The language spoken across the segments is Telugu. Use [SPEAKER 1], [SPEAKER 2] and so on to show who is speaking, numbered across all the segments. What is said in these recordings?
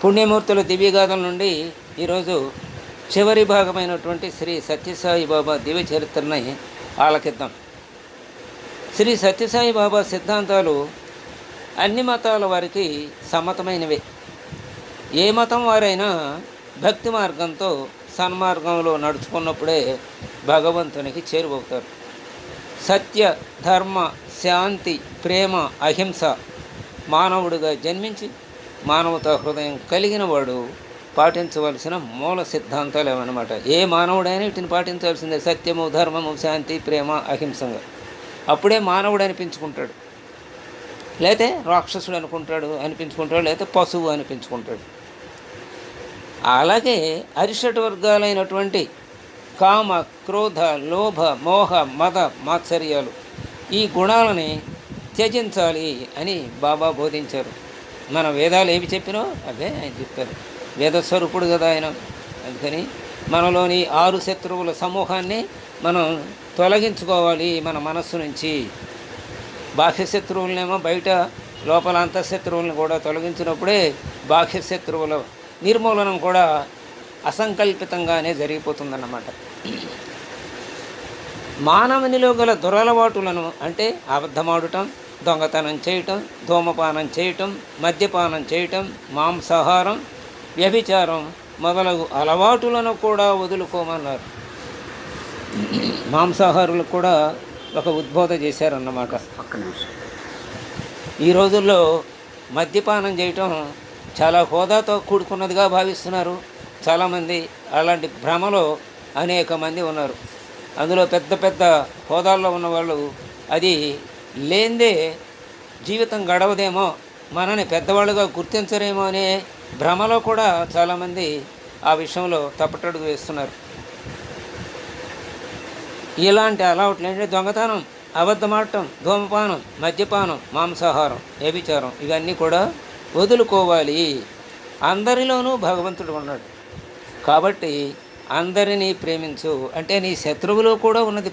[SPEAKER 1] పుణ్యమూర్తుల దివ్యగాథల నుండి ఈరోజు చివరి భాగమైనటువంటి శ్రీ సత్యసాయి బాబా దివ్య చరిత్రని ఆలకిద్దాం. శ్రీ సత్యసాయి బాబా సిద్ధాంతాలు అన్ని మతాల వారికి సమ్మతమైనవే. ఏ మతం వారైనా భక్తి మార్గంతో సన్మార్గంలో నడుచుకున్నప్పుడే భగవంతునికి చేరువవుతారు. సత్య, ధర్మ, శాంతి, ప్రేమ, అహింస మానవుడిగా జన్మించి మానవతా హృదయం కలిగిన వాడు పాటించవలసిన మూల సిద్ధాంతాలు ఏమన్నమాట. ఏ మానవుడైనా వీటిని పాటించాల్సిందే. సత్యము, ధర్మము, శాంతి, ప్రేమ, అహింసంగా. అప్పుడే మానవుడు అనిపించుకుంటాడు. లేతే రాక్షసుడు అనిపించుకుంటాడు, లేకపోతే పశువు అనిపించుకుంటాడు. అలాగే అరిషట్ వర్గాలైనటువంటి కామ, క్రోధ, లోభ, మోహ, మద, మాత్సర్యాలు ఈ గుణాలని త్యజించాలి అని బాబా బోధించారు. మన వేదాలు ఏవి చెప్పినో అవే ఆయన చెప్పారు. వేదస్వరూపుడు కదా ఆయన. అందుకని మనలోని 6 శత్రువుల సమూహాన్ని మనం తొలగించుకోవాలి మన మనస్సు నుంచి. బాహ్య శత్రువులనేమో బయట, లోపల అంతఃశత్రువులను కూడా తొలగించినప్పుడే బాహ్య శత్రువుల నిర్మూలనం కూడా అసంకల్పితంగానే జరిగిపోతుందన్నమాట. మానవునిలో గల దురలవాటులను అంటే అబద్ధమాడటం, దొంగతనం చేయటం, ధూమపానం చేయటం, మద్యపానం చేయటం, మాంసాహారం, వ్యభిచారం మొదలగు అలవాటులను కూడా వదులుకోమన్నారు. మాంసాహారులకు కూడా ఒక ఉద్బోధ చేశారన్నమాట. ఈ రోజుల్లో మద్యపానం చేయటం చాలా హోదాతో కూడుకున్నదిగా భావిస్తున్నారు చాలామంది. అలాంటి భ్రమలో అనేక మంది ఉన్నారు. అందులో పెద్ద పెద్ద హోదాల్లో ఉన్నవాళ్ళు అది లేందే జీవితం గడవదేమో, మనని పెద్దవాళ్ళుగా గుర్తించరేమో అనే భ్రమలో కూడా చాలామంది ఆ విషయంలో తప్పటడుగు వేస్తున్నారు. ఇలాంటి అలవాట్లు ఏంటంటే దొంగతనం, అబద్ధమాడటం, ధూమపానం, మద్యపానం, మాంసాహారం, వ్యభిచారం ఇవన్నీ కూడా వదులుకోవాలి. అందరిలోనూ భగవంతుడు ఉన్నాడు కాబట్టి అందరినీ ప్రేమించు. అంటే నీ శత్రువులో కూడా ఉన్నది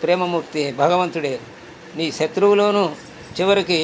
[SPEAKER 1] ప్రేమమూర్తి భగవంతుడే. నీ శత్రువులోనూ చివరికి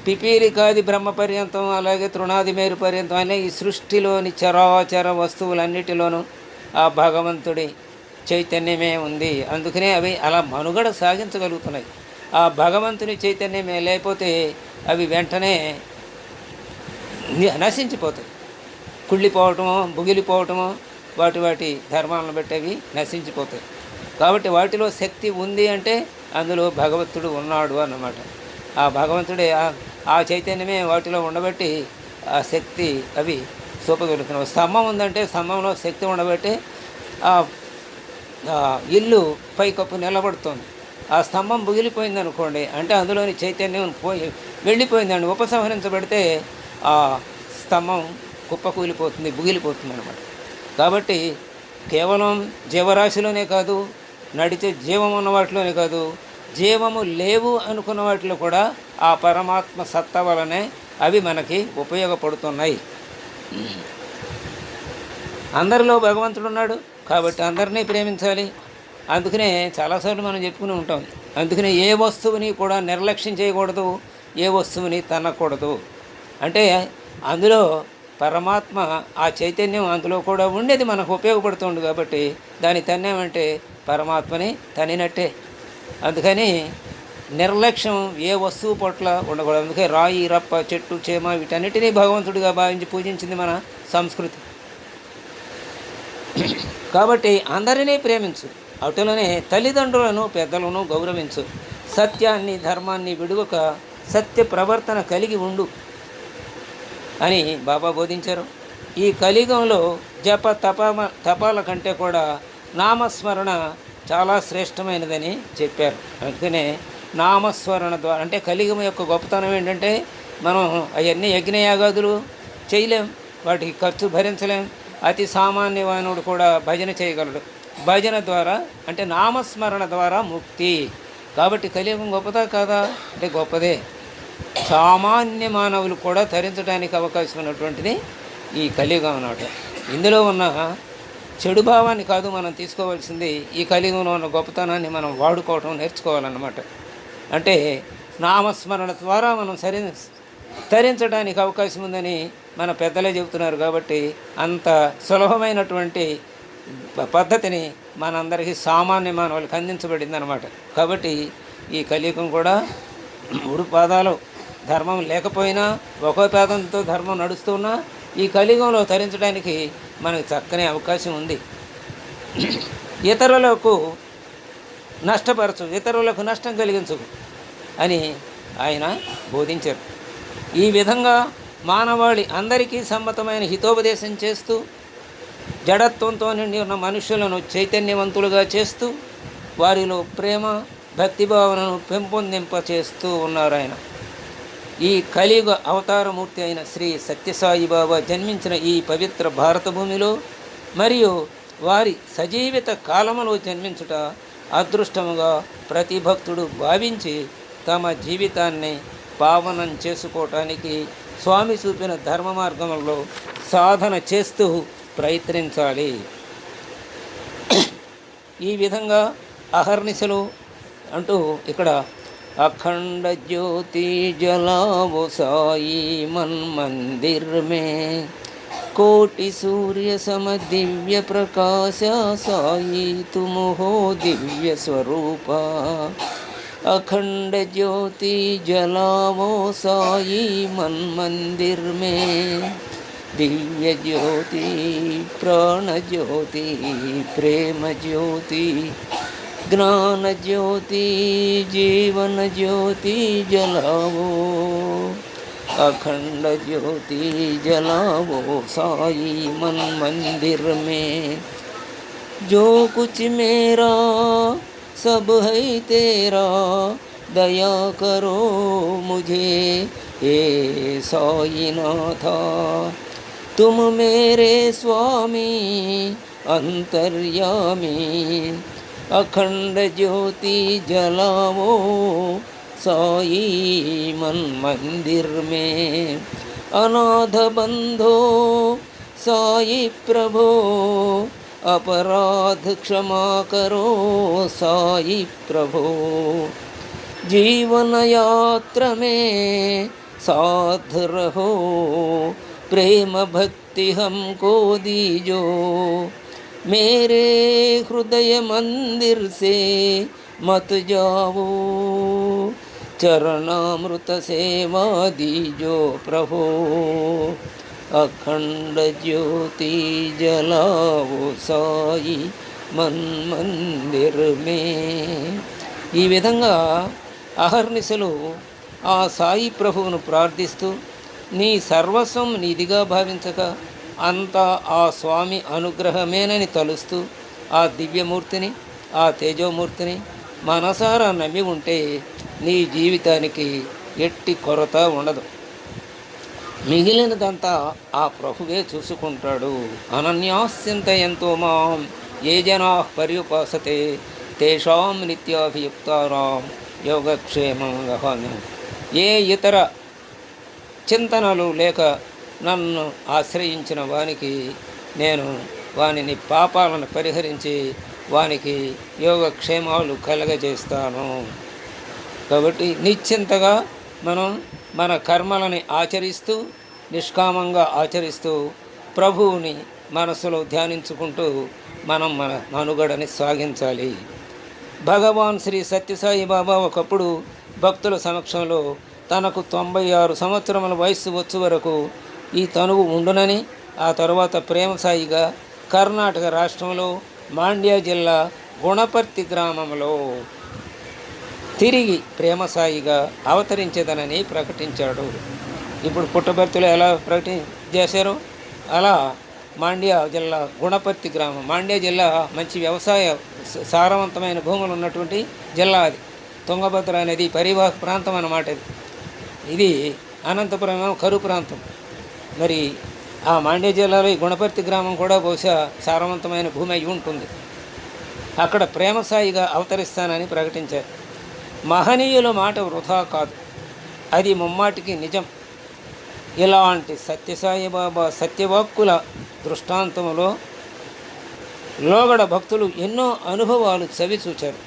[SPEAKER 1] పిపీలికాది బ్రహ్మ పర్యంతం, అలాగే తృణాది మేరు పర్యంతం అనే ఈ సృష్టిలోని చరాచర వస్తువులన్నిటిలోనూ ఆ భగవంతుడి చైతన్యమే ఉంది. అందుకనే అవి అలా మనుగడ సాగించగలుగుతున్నాయి. ఆ భగవంతుని చైతన్యమే లేకపోతే అవి వెంటనే నశించిపోతాయి. కుళ్ళిపోవటమో, బుగిలిపోవటమో, వాటి ధర్మాలను బట్టి అవి నశించిపోతాయి. కాబట్టి వాటిలో శక్తి ఉంది అంటే అందులో భగవంతుడు ఉన్నాడు అన్నమాట. ఆ భగవంతుడే, ఆ చైతన్యమే వాటిలో ఉండబట్టి ఆ శక్తి అవి చూపగలుగుతున్నాయి. స్తంభం ఉందంటే స్తంభంలో శక్తి ఉండబట్టి ఆ ఇల్లు పైకప్పు నిలబడుతుంది. ఆ స్తంభం బుగిలిపోయింది అనుకోండి అంటే అందులోని చైతన్యం వెళ్ళిపోయిందండి. ఉపసంహరించబడితే ఆ స్తంభం కుప్పకూలిపోతుంది, బుగిలిపోతుంది అనమాట. కాబట్టి కేవలం జీవరాశిలోనే కాదు, నడిచే జీవం ఉన్న వాటిలోనే కాదు, జీవము లేవు అనుకున్న వాటిలో కూడా ఆ పరమాత్మ సత్తా వలనే అవి మనకి ఉపయోగపడుతున్నాయి. అందరిలో భగవంతుడు ఉన్నాడు కాబట్టి అందరినీ ప్రేమించాలి. అందుకనే చాలాసార్లు మనం చెప్పుకుని ఉంటాం. అందుకనే ఏ వస్తువుని కూడా నిర్లక్ష్యం చేయకూడదు, ఏ వస్తువుని తన్నకూడదు. అంటే అందులో పరమాత్మ, ఆ చైతన్యం అందులో కూడా ఉండేది మనకు ఉపయోగపడుతుంది కాబట్టి దాన్ని తన్నామంటే పరమాత్మని తనినట్టే. అందుకని నిర్లక్ష్యం ఏ వస్తువు పట్ల ఉండకూడదు. అందుకే రాయి, రప్ప, చెట్టు, చేమ వీటన్నిటినీ భగవంతుడిగా భావించి పూజించింది మన సంస్కృతి. కాబట్టి అందరినీ ప్రేమించు, అటులనే తల్లిదండ్రులను పెద్దలను గౌరవించు, సత్యాన్ని ధర్మాన్ని విడువక సత్య ప్రవర్తన కలిగి ఉండు అని బాబా బోధించారు. ఈ కలియుగంలో జప తపాల కంటే కూడా నామస్మరణ చాలా శ్రేష్టమైనదని చెప్పారు. అందుకనే నామస్మరణ ద్వారా అంటే కలియుగం యొక్క గొప్పతనం ఏంటంటే మనం అవన్నీ యజ్ఞయాగాదులు చేయలేం, వాటికి ఖర్చు భరించలేం. అతి సామాన్యవానుడు కూడా భజన చేయగలడు. భజన ద్వారా అంటే నామస్మరణ ద్వారా ముక్తి. కాబట్టి కలియుగం గొప్పదా కాదా అంటే గొప్పదే. సామాన్య మానవులు కూడా తరించడానికి అవకాశం ఉన్నటువంటిది ఈ కలియుగం అన్నమాట. ఇందులో ఉన్న చెడు భావాన్ని కాదు మనం తీసుకోవాల్సింది, ఈ కలియుగంలో ఉన్న గొప్పతనాన్ని మనం వాడుకోవటం నేర్చుకోవాలన్నమాట. అంటే నామస్మరణ ద్వారా మనం తరించడానికి అవకాశం ఉందని మన పెద్దలే చెబుతున్నారు కాబట్టి అంత సులభమైనటువంటి పద్ధతిని మనందరికీ సామాన్య మానవులకు అందించబడింది అనమాట. కాబట్టి ఈ కలియుగం కూడా 3 పాదాలు ధర్మం లేకపోయినా ఒక్కో పాదంతో ధర్మం నడుస్తున్నా ఈ కలియుగంలో తరించడానికి మనకు చక్కని అవకాశం ఉంది. ఇతరులకు నష్టపరచు, ఇతరులకు నష్టం కలిగించు అని ఆయన బోధించారు. ఈ విధంగా మానవాళి అందరికీ సమ్మతమైన హితోపదేశం చేస్తూ జడత్వంతో నిండి ఉన్న మనుషులను చైతన్యవంతులుగా చేస్తూ వారిలో ప్రేమ భక్తిభావనను పెంపొందింప చేస్తూ ఉన్నారు ఆయన. ఈ కలియుగ అవతారమూర్తి అయిన శ్రీ సత్యసాయి బాబా జన్మించిన ఈ పవిత్ర భారత భూమిలో మరియు వారి సజీవిత కాలములో జన్మించుట అదృష్టముగా ప్రతి భక్తుడు భావించి తమ జీవితాన్ని పావనం చేసుకోవటానికి స్వామి చూపిన ధర్మ మార్గంలో సాధన చేస్తూ ప్రయత్నించాలి. ఈ విధంగా అహర్నిశలు అంటూ ఇక్కడ అఖండ జ్యోతి జలావో సాయి మన్ మందిర్ మే కోటి సూర్య సమ దివ్య ప్రకాశ సాయి तुम हो दिव्य स्वरूप अखंड ज्योति जलावो साई मन मंदिर में दिव्य ज्योति प्राण ज्योति प्रेम ज्योति ज्ञान ज्योति जीवन ज्योति जलावो अखंड ज्योति जलावो साई मन मंदिर में जो कुछ मेरा सब है तेरा दया करो मुझे हे साई नाथा तुम मेरे स्वामी अंतर्यामी अखंड ज्योति जलावो साई मन मंदिर में अनाथ बंधो साई प्रभो अपराध क्षमा करो साई प्रभो जीवन यात्रा में साथ रहो प्रेम भक्ति हमको दीजो मेरे हृदय मंदिर से मत जाओ चरणामृत सेवा दीजो प्रभो अखंड ज्योति जलावो साई मन मंदिर में ఈ విధంగా అహర్నిశలు ఆ సాయి ప్రభువును ప్రార్థిస్తూ నీ సర్వస్వం నీదిగా భావించక అంతా ఆ స్వామి అనుగ్రహమేనని తలుస్తూ ఆ దివ్యమూర్తిని ఆ తేజోమూర్తిని మనసారా నమ్మి ఉంటే నీ జీవితానికి ఎట్టి కొరత ఉండదు. మిగిలినదంతా ఆ ప్రభువే చూసుకుంటాడు. అనన్యాస్యంతయంతో మాం ఏ జనా పర్యుపాసతే తేషాం నిత్యాభియుక్తానాం యోగక్షేమం వహామి. ఏ ఇతర చింతనలు లేక నన్ను ఆశ్రయించిన వానికి నేను వానిని పాపాలను పరిహరించి వానికి యోగక్షేమాలు కలగజేస్తాను. కాబట్టి నిశ్చింతగా మనం మన కర్మలని ఆచరిస్తూ నిష్కామంగా ఆచరిస్తూ ప్రభువుని మనసులో ధ్యానించుకుంటూ మనం మన మనుగడని సాగించాలి. భగవాన్ శ్రీ సత్యసాయి బాబా ఒకప్పుడు భక్తుల సమక్షంలో తనకు 96 సంవత్సరముల వయస్సు వచ్చే వరకు ఈ తనువు ఉండునని, ఆ తరువాత ప్రేమసాయిగా కర్ణాటక రాష్ట్రంలో మాండ్యా జిల్లా గుణపర్తి గ్రామంలో తిరిగి ప్రేమసాయిగా అవతరించేదనని ప్రకటించాడు. ఇప్పుడు పుట్టపర్తిలో ఎలా చేశారో అలా మాండ్యా జిల్లా గుణపర్తి గ్రామం. మాండ్యా జిల్లా మంచి వ్యవసాయ సారవంతమైన భూములు ఉన్నటువంటి జిల్లా. అది తుంగభద్ర అనేది పరివాహక ప్రాంతం అన్నమాట. ఇది అనంతపురం కరువు ప్రాంతం. మరి ఆ మాండ్యా జిల్లాలో ఈ గుణపర్తి గ్రామం కూడా బహుశా సారవంతమైన భూమి అయి ఉంటుంది. అక్కడ ప్రేమసాయిగా అవతరిస్తానని ప్రకటించారు. మహనీయుల మాట వృధా కాదు, అది ముమ్మాటికి నిజం. ఇలాంటి సత్యసాయి బాబా సత్యవాక్కుల దృష్టాంతంలో లోగడ భక్తులు ఎన్నో అనుభవాలు చవిచూచారు.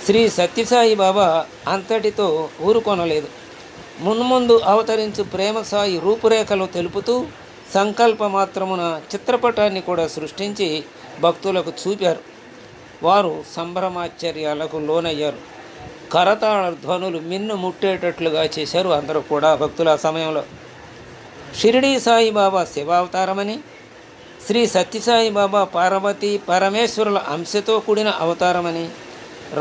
[SPEAKER 1] శ్రీ సత్యసాయి బాబా అంతటితో ఊరుకొనలేదు. మున్ముందు అవతరించు ప్రేమ సాయి రూపురేఖలు తెలుపుతూ సంకల్ప మాత్రమున చిత్రపటాన్ని కూడా సృష్టించి భక్తులకు చూపారు. వారు సంభ్రమాశ్చర్యాలకు లోనయ్యారు. కరతాళ ధ్వనులు మిన్ను ముట్టేటట్లుగా చేశారు అందరూ కూడా భక్తుల సమయంలో. షిరిడీ సాయిబాబా శివావతారమని, శ్రీ సత్యసాయిబాబా పార్వతీ పరమేశ్వరుల అంశతో కూడిన అవతారమని,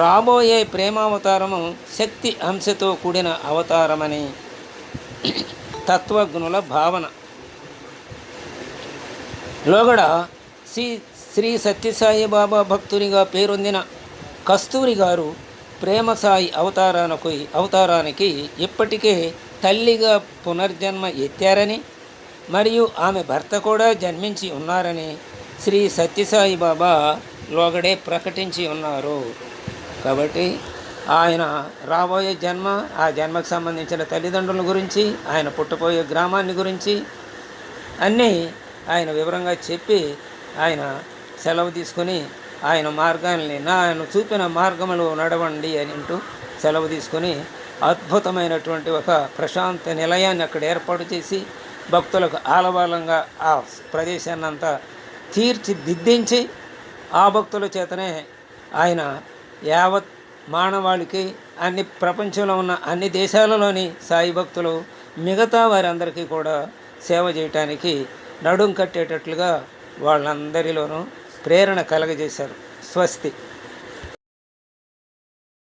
[SPEAKER 1] రాబోయే ప్రేమావతారము శక్తి అంశతో కూడిన అవతారమని తత్వజ్ఞుల భావన. లోగడ శ్రీ సత్యసాయిబాబా భక్తునిగా పేరొందిన కస్తూరి గారు ప్రేమసాయి అవతారానికి ఇప్పటికే తల్లిగా పునర్జన్మ ఎత్తారని, మరియు ఆమె భర్త కూడా జన్మించి ఉన్నారని శ్రీ సత్యసాయిబాబా లోగడే ప్రకటించి ఉన్నారు. కాబట్టి ఆయన రాబోయే జన్మ, ఆ జన్మకు సంబంధించిన తల్లిదండ్రుల గురించి, ఆయన పుట్టబోయే గ్రామాన్ని గురించి అన్నీ ఆయన వివరంగా చెప్పి ఆయన సెలవు తీసుకుని ఆయన మార్గాన్ని ఆయన చూపిన మార్గములు నడవండి అని అంటూ సెలవు తీసుకొని అద్భుతమైనటువంటి ఒక ప్రశాంత నిలయాన్ని అక్కడ ఏర్పాటు చేసి భక్తులకు ఆలవాలంగా ఆ ప్రదేశాన్ని అంతా తీర్చిదిద్దించి ఆ భక్తుల చేతనే ఆయన యావత్ మానవాళికి అన్ని ప్రపంచంలో ఉన్న అన్ని దేశాలలోని సాయి భక్తులు మిగతా వారందరికీ కూడా సేవ చేయటానికి నడుం కట్టేటట్లుగా వాళ్ళందరిలోనూ ప్రేరణ కలగజేశారు. స్వస్తి.